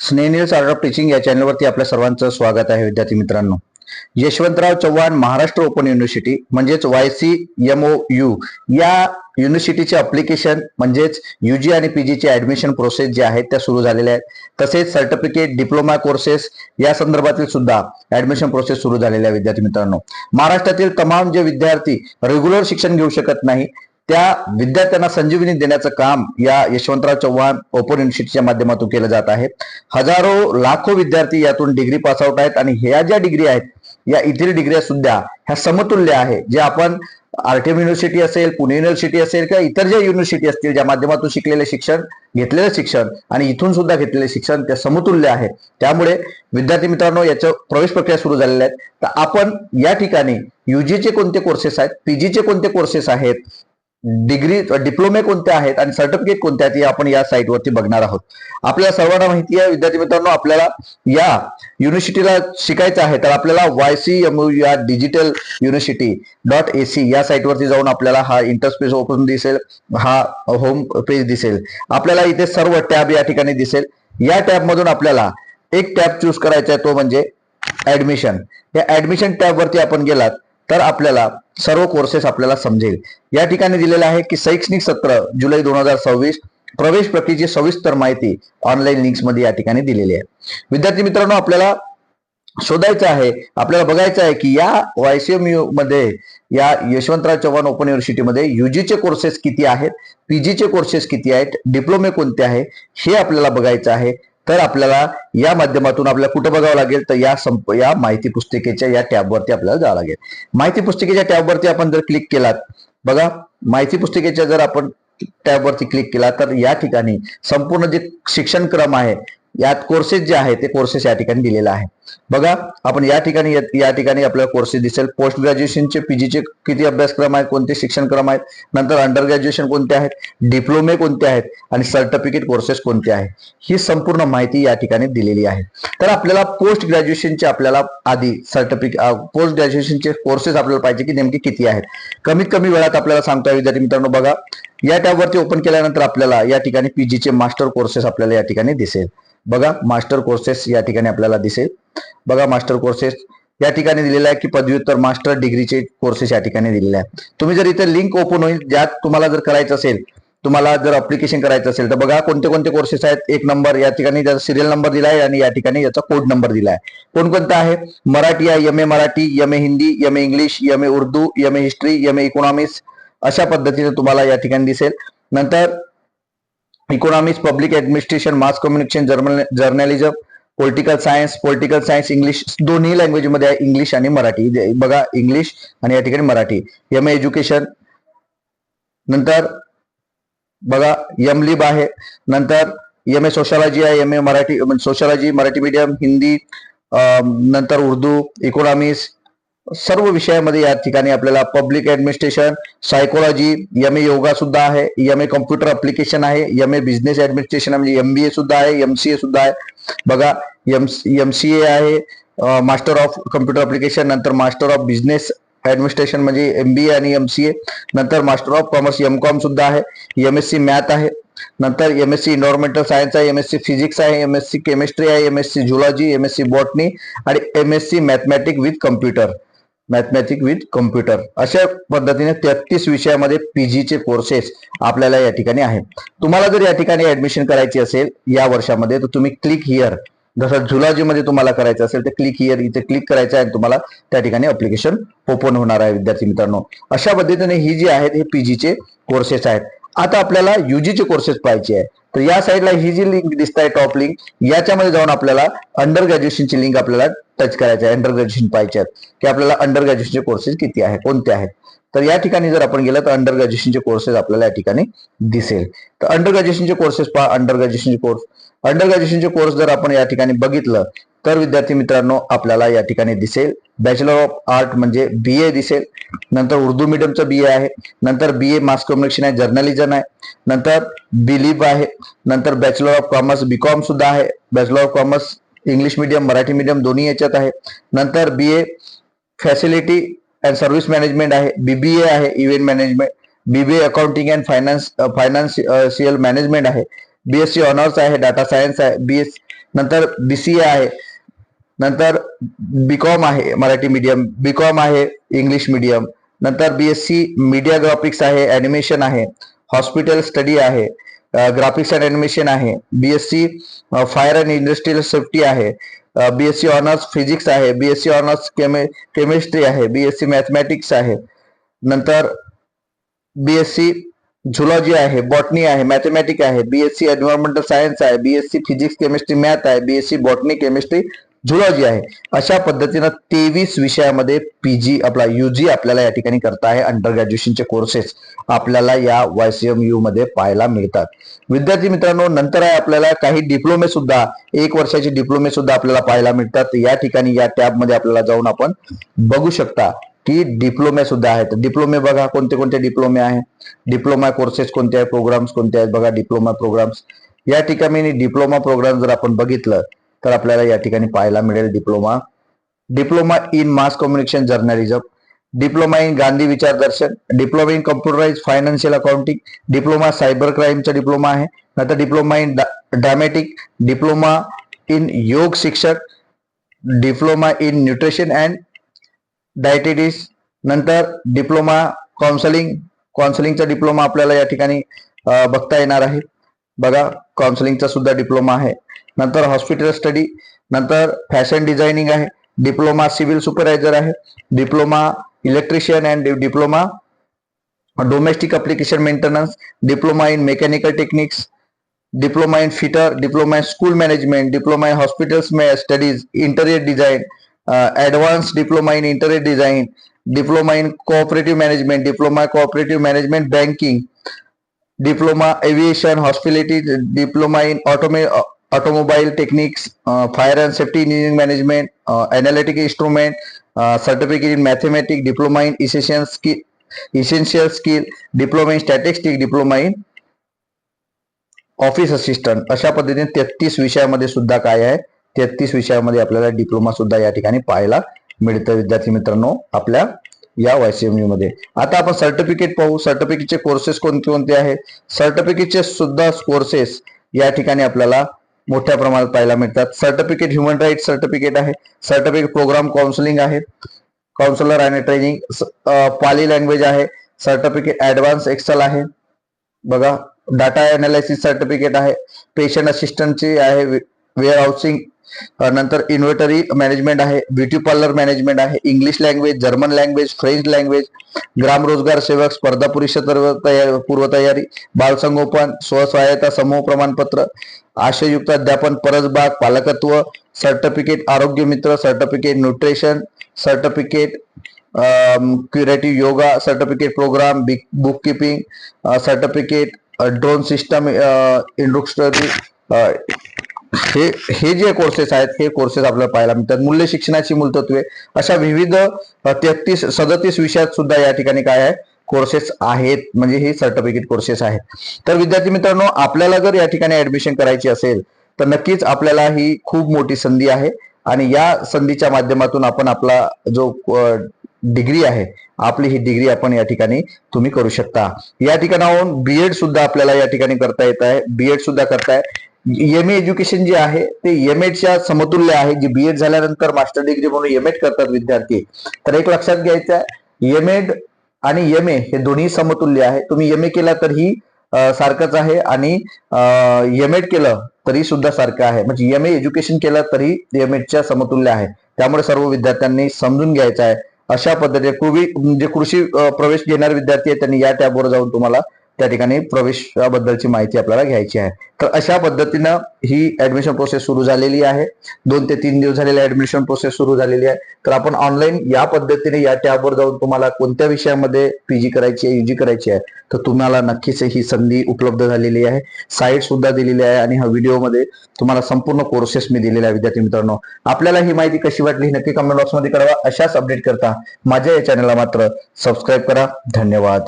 स्नेहनील start of teaching या चॅनलवरती आपल्या सर्वांचं स्वागत आहे. विद्यार्थी मित्रांनो, यशवंतराव चव्हाण महाराष्ट्र ओपन युनिव्हर्सिटी म्हणजेच YCMOU या युनिव्हर्सिटीचे अप्लिकेशन म्हणजेच UG आणि PG चे ऍडमिशन प्रोसेस जे आहेत त्या सुरू झालेल्या आहेत. तसेच सर्टिफिकेट डिप्लोमा कोर्सेस या संदर्भातील सुद्धा ऍडमिशन प्रोसेस सुरू झालेल्या आहे. विद्यार्थी मित्रांनो, महाराष्ट्रातील तमाम जे विद्यार्थी रेग्युलर शिक्षण घेऊ शकत नाही त्या विद्यार्थ्यांना संजीवनी देण्याचं काम या यशवंतराव चव्हाण ओपन युनिव्हर्सिटीच्या माध्यमातून केलं जात आहे. हजारो लाखो विद्यार्थी यातून डिग्री पास आउट आहेत आणि ह्या ज्या डिग्री आहेत या इतर डिग्र्या सुद्धा ह्या समतुल्य आहे. जे आपण RTM युनिव्हर्सिटी असेल, पुणे युनिव्हर्सिटी असेल किंवा इतर ज्या युनिव्हर्सिटी असतील ज्या माध्यमातून शिकलेले शिक्षण घेतलेलं शिक्षण आणि इथून सुद्धा घेतलेले शिक्षण त्या समतुल्य आहे. त्यामुळे विद्यार्थी मित्रांनो, याचं प्रवेश प्रक्रिया सुरू झालेल्या आहेत. तर आपण या ठिकाणी UG चे कोणते कोर्सेस आहेत, PG चे कोणते कोर्सेस आहेत, डिग्री डिप्लोमे कोणते आहेत आणि सर्टिफिकेट कोणते आहेत हे आपण या साईटवरती बघणार आहोत. आपल्याला सर्वांना माहिती आहे विद्यार्थी मित्रांनो, आपल्याला या युनिव्हर्सिटीला शिकायचं आहे तर आपल्याला YCMOU या डिजिटल युनिव्हर्सिटी .ac या साईटवरती जाऊन आपल्याला हा इंटरस्पेस ओपन दिसेल, हा होम पेज दिसेल. आपल्याला इथे सर्व टॅब या ठिकाणी दिसेल. या टॅब मधून आपल्याला एक टॅब चूज करायचा आहे, तो म्हणजे ऍडमिशन. या ऍडमिशन टॅब वरती आपण गेलात तर आपल्याला सर्व कोर्सेस आपल्याला समजेल. या ठिकाणी दिलेलं आहे की शैक्षणिक सत्र जुलै 2026 प्रवेश प्रक्रियेची सविस्तर माहिती ऑनलाईन लिंक्स मध्ये या ठिकाणी दिलेली आहे. विद्यार्थी मित्रांनो, आपल्याला शोधायचं आहे, आपल्याला बघायचं आहे की या YCMOU मध्ये या यशवंतराव चव्हाण ओपन युनिव्हर्सिटीमध्ये UG चे कोर्सेस किती आहेत, PG चे कोर्सेस किती आहेत, डिप्लोमे कोणते आहे हे आपल्याला बघायचं आहे. तर आपल्याला या माध्यमातून आपल्याला कुठं बघावं लागेल तर या माहिती पुस्तिकेच्या या टॅबवरती आपल्याला जावं लागेल. माहिती पुस्तिकेच्या टॅबवरती आपण जर क्लिक केलात, बघा माहिती पुस्तिकेच्या जर आपण टॅबवरती क्लिक केला तर या ठिकाणी संपूर्ण जे शिक्षण क्रम आहे यात कोर्सेस जे आहे ते कोर्सेस या ठिकाणी दिलेला आहे. बघा आपण या ठिकाणी आपल्याला कोर्सेस दिसेल. पोस्ट ग्रॅज्युएशनचे PG चे किती अभ्यासक्रम आहेत, कोणते शिक्षण क्रम आहेत, नंतर अंडर ग्रॅज्युएशन कोणते आहेत, डिप्लोमे कोणते आहेत आणि सर्टिफिकेट कोर्सेस कोणते आहेत ही संपूर्ण माहिती या ठिकाणी दिलेली आहे. तर आपल्याला पोस्ट ग्रॅज्युएशनचे आपल्याला आधी पोस्ट ग्रॅज्युएशनचे कोर्सेस आपल्याला पाहिजे की नेमके किती आहेत. कमीत कमी वेळात आपल्याला सांगतोय विद्यार्थी मित्रांनो. बघा या टॅबवरती ओपन केल्यानंतर आपल्याला या ठिकाणी PG चे मास्टर कोर्सेस आपल्याला या ठिकाणी दिसेल. बघा मास्टर कोर्सेस या ठिकाणी आपल्याला दिसेल. बघा मास्टर कोर्सेस या ठिकाणी दिलेला आहे की पदव्युत्तर मास्टर डिग्रीचे कोर्सेस या ठिकाणी दिलेले आहेत. तुम्ही जर इथे लिंक ओपन होईल ज्यात तुम्हाला जर करायचं असेल, तुम्हाला जर अप्लिकेशन करायचं असेल तर बघा कोणते कोणते कोर्सेस आहेत. एक नंबर या ठिकाणी त्याचा सिरियल नंबर दिला आहे आणि या ठिकाणी याचा कोड नंबर दिला आहे. कोणकोणता आहे, मराठी आहे, MA Marathi, MA Hindi, MA English, MA Urdu, MA history, MA economics अशा पद्धतीने तुम्हाला या ठिकाणी दिसेल. नंतर इकॉनॉमिक्स, पब्लिक ऍडमिनिस्ट्रेशन, मास communication, journalism, political science English दोन्ही लँग्वेज मध्ये आहे, इंग्लिश आणि मराठी. बघा इंग्लिश आणि या ठिकाणी मराठी. MA एज्युकेशन, नंतर बघा MLib आहे, नंतर MA सोशॉलॉजी आहे, MA Marathi sociology Marathi medium, Hindi, नंतर उर्दू, इकॉनॉमिक्स सर्व विषयामध्ये या ठिकाणी आपल्याला public administration, psychology, MA yoga सुद्धा आहे, MA कम्प्युटर ऍप्लिकेशन आहे, MA बिझनेस ऍडमिनिस्ट्रेशन म्हणजे MBA सुद्धा आहे, MCA सुद्धा आहे. बघा MCA आहे, मास्टर ऑफ कम्प्युटर ऍप्लिकेशन, नंतर मास्टर ऑफ बिझनेस ऍडमिनिस्ट्रेशन म्हणजे MBA आणि MCA, नंतर मास्टर ऑफ कॉमर्स MCOM सुद्धा आहे, MSc मॅथ आहे, नंतर MSc एन्व्हायरमेंटल सायन्स आहे, MSc फिजिक्स आहे, MSc केमिस्ट्री आहे, MSc झुलॉजी, MSc बॉटनी आणि MSc मॅथमॅटिक्स विथ कम्प्युटर अशा पद्धतीने 33 विषयामध्ये PG चे कोर्सेस आपल्याला या ठिकाणी आहेत. तुम्हाला जर या ठिकाणी ऍडमिशन करायची असेल या वर्षामध्ये तर तुम्ही क्लिक हिअर, जसं झुलॉजी मध्ये तुम्हाला करायचं असेल तर क्लिक हिअर इथे क्लिक करायचं आहे आणि तुम्हाला त्या ठिकाणी अप्लिकेशन ओपन होणार आहे. विद्यार्थी मित्रांनो, अशा पद्धतीने ही जी आहेत हे PG चे कोर्सेस आहेत. आता आपल्याला UG चे कोर्सेस पाहिजे आहे तर या साईडला ही जी लिंक दिसत आहे टॉप लिंक याच्यामध्ये जाऊन आपल्याला अंडर ग्रॅज्युएशनची लिंक आपल्याला टच करायचं आहे. अंडर ग्रॅज्युएशन पाहिजे आहेत की आपल्याला अंडर ग्रॅज्युएशनचे कोर्सेस किती आहेत, कोणते आहेत. तर या ठिकाणी जर आपण गेलं तर अंडर ग्रॅज्युएशनचे कोर्सेस आपल्याला या ठिकाणी दिसेल. तर अंडर ग्रॅज्युएशनचे कोर्सेस पहा. अंडर ग्रॅज्युएशनचे कोर्स जर आपण या ठिकाणी बघितलं तर विद्यार्थी मित्रांनो आपल्याला या ठिकाणी दिसेल बॅचलर ऑफ आर्ट म्हणजे BA दिसेल, नंतर उर्दू मीडियमचं BA आहे, नंतर BA मास कम्युनिकेशन आहे, जर्नलिझम आहे, नंतर BLib आहे, नंतर बॅचलर ऑफ कॉमर्स BCom सुद्धा आहे, bachelor of commerce English medium Marathi medium दोन्ही याच्यात आहे, नंतर BA facility and service management आहे, BBA आहे event management, BBA accounting and financial management आहे, BSc ऑनर्स आहे, डाटा सायन्स आहे, नंतर BCA आहे, नंतर बीकॉम आहे मराठी मीडियम, बीकॉम आहे इंग्लिश मीडियम, नंतर BSc मीडिया ग्राफिक्स आहे, ॲनिमेशन आहे, हॉस्पिटल स्टडी आहे, ग्राफिक्स अँड ॲनिमेशन आहे, BSc fire and industrial safety आहे, BSc ऑनर्स फिजिक्स आहे, BSc ऑनर्स केमिस्ट्री आहे, BSc मॅथमॅटिक्स आहे, नंतर BSc झुलॉजी आहे, बॉटनी आहे, मॅथमॅटिक्स आहे, BSc एन्व्हायरमेंटल सायन्स आहे, BSc फिजिक्स केमिस्ट्री मॅथ आहे, BSc बॉटनी केमिस्ट्री झुलॉजी आहे. अशा पद्धतीनं 23 विषयामध्ये PG आपला UG आपल्याला या ठिकाणी करता आहे. अंडर ग्रॅज्युएशनचे कोर्सेस आपल्याला या YCMU मध्ये पाहायला मिळतात. विद्यार्थी मित्रांनो, नंतर आहे आपल्याला काही डिप्लोमे सुद्धा, 1 वर्षाचे डिप्लोमे सुद्धा आपल्याला पाहायला मिळतात. या ठिकाणी या टॅब मध्ये आपल्याला जाऊन आपण बघू शकता की डिप्लोमे सुद्धा आहेत. डिप्लोमे बघा कोणते कोणते डिप्लोमे आहे, डिप्लोमा कोर्सेस कोणते आहेत, प्रोग्राम्स कोणते आहेत बघा. डिप्लोमा प्रोग्राम्स या ठिकाणी डिप्लोमा प्रोग्राम जर आपण बघितलं तर आपल्याला या ठिकाणी पाहायला मिळेल diploma in mass communication journalism, diploma in Gandhi विचार दर्शन, diploma in computerise financial accounting, diploma cyber क्राईमचा डिप्लोमा आहे, नंतर diploma in dramatic, diploma in yoga शिक्षक, diploma in nutrition and dietetics, नंतर डिप्लोमा काउन्सिलिंगचा डिप्लोमा आपल्याला या ठिकाणी बघता येणार आहे बघा. काउन्सिलिंगचा सुद्धा डिप्लोमा आहे. नंतर हॉस्पिटल स्टडी, नंतर फॅशन डिझायनिंग आहे, डिप्लोमा सिव्हिल सुपरवायझर आहे, diploma electrician and diploma domestic application maintenance, diploma in mechanical techniques, diploma in fitter, diploma in school management, diploma in hospitals studies, interior design, advance diploma in interior design, diploma in cooperative management, diploma cooperative management banking, diploma aviation hospitality, diploma in automobile techniques, fire and safety engineering management, analytic instrument, certificate in mathematics, diploma in essential skill, diploma in statistics, diploma in office assistant. अशा पद्धतीने 33 विषयामध्ये सुद्धा काय आहे, 33 विषयामध्ये आपल्याला diploma सुद्धा या ठिकाणी पाहायला मिळतं विद्यार्थी मित्रांनो आपल्या या YCMU मध्ये. आता आपण सर्टिफिकेट पाहू. सर्टिफिकेटचे कोर्सेस कोणते कोणते आहेत. सर्टिफिकेटचे सुद्धा कोर्सेस या ठिकाणी आपल्याला मोठ्या प्रमाणात पाहायला मिळतात. सर्टिफिकेट ह्युमन राईट सर्टिफिकेट आहे, सर्टिफिकेट प्रोग्राम काउन्सिलिंग आहे, काउन्सिलर आणि ट्रेनिंग, पाली लँग्वेज आहे, सर्टिफिकेट ऍडव्हान्स एक्सेल आहे बघा, डाटा अनालिसिस सर्टिफिकेट आहे, पेशंट असिस्टंटची आहे, वेअर हाऊसिंग, नंतर इन्व्हेंटरी मॅनेजमेंट आहे, ब्युटी पार्लर मॅनेजमेंट आहे, English language, German language, French language, ग्राम रोजगार सेवक, स्पर्धा परीक्षा पूर्वतयारी, बालसंगोपन, स्वसहायता समूह प्रमाणपत्र, आशययुक्त अध्यापन, परसबाग, पालकत्व, सर्टिफिकेट आरोग्य मित्र, certificate nutrition, certificate curative yoga, certificate program bookkeeping, certificate drone system industry, हे जे कोर्सेस आहेत हे कोर्सेस आपल्याला पाहायला मिळतात. मूल्य शिक्षणाची मूलतत्वे, अशा विविध 37 विषयात सुद्धा या ठिकाणी काय आहे कोर्सेस आहेत, म्हणजे हे सर्टिफिकेट कोर्सेस आहेत. तर विद्यार्थी मित्रांनो, आपल्याला जर या ठिकाणी ऍडमिशन करायची असेल तर नक्कीच आपल्याला ही खूप मोठी संधी आहे आणि या संधीच्या माध्यमातून आपण आपला जो डिग्री आहे आपली ही डिग्री आपण या ठिकाणी तुम्ही करू शकता. या ठिकाणाहून BEd सुद्धा आपल्याला या ठिकाणी करता येत आहे, BEd सुद्धा करताय. MA एज्युकेशन जे आहे ते MAdच्या समतुल्य आहे. जी BEd झाल्यानंतर मास्टर डिग्री म्हणून MAd करतात विद्यार्थी. तर एक लक्षात घ्यायचं आहे, MAd आणि MA हे दोन्ही समतुल्य आहे. तुम्ही MA केला तरीही सारखंच आहे आणि MAd केलं तरी सुद्धा सारखं आहे. म्हणजे MA एज्युकेशन केलं तरी MAdच्या समतुल्य आहे. त्यामुळे सर्व विद्यार्थ्यांनी समजून घ्यायचं आहे. अशा पद्धतीने जे कृषी प्रवेश घेणारे विद्यार्थी आहेत त्यांनी या टॅबवर जाऊन तुम्हाला त्या ठिकाणी प्रवेशाबद्दलची माहिती आपल्याला घ्यायची आहे. तर अशा पद्धतीनं ही ऍडमिशन प्रोसेस सुरू झालेली आहे. 2 ते 3 दिवस झालेली ऍडमिशन प्रोसेस सुरू झालेली आहे. तर आपण ऑनलाईन या पद्धतीने या टॅबवर जाऊन तुम्हाला कोणत्या विषयामध्ये PG करायची आहे, UG करायची आहे, तर तुम्हाला नक्कीच ही संधी उपलब्ध झालेली आहे. साईट सुद्धा दिलेली आहे आणि हा व्हिडिओमध्ये तुम्हाला संपूर्ण कोर्सेस मी दिलेले आहे. विद्यार्थी मित्रांनो, आपल्याला ही माहिती कशी वाटली नक्की कमेंट बॉक्समध्ये कळवा. अशाच अपडेट करता माझ्या या चॅनलला मात्र सबस्क्राईब करा. धन्यवाद.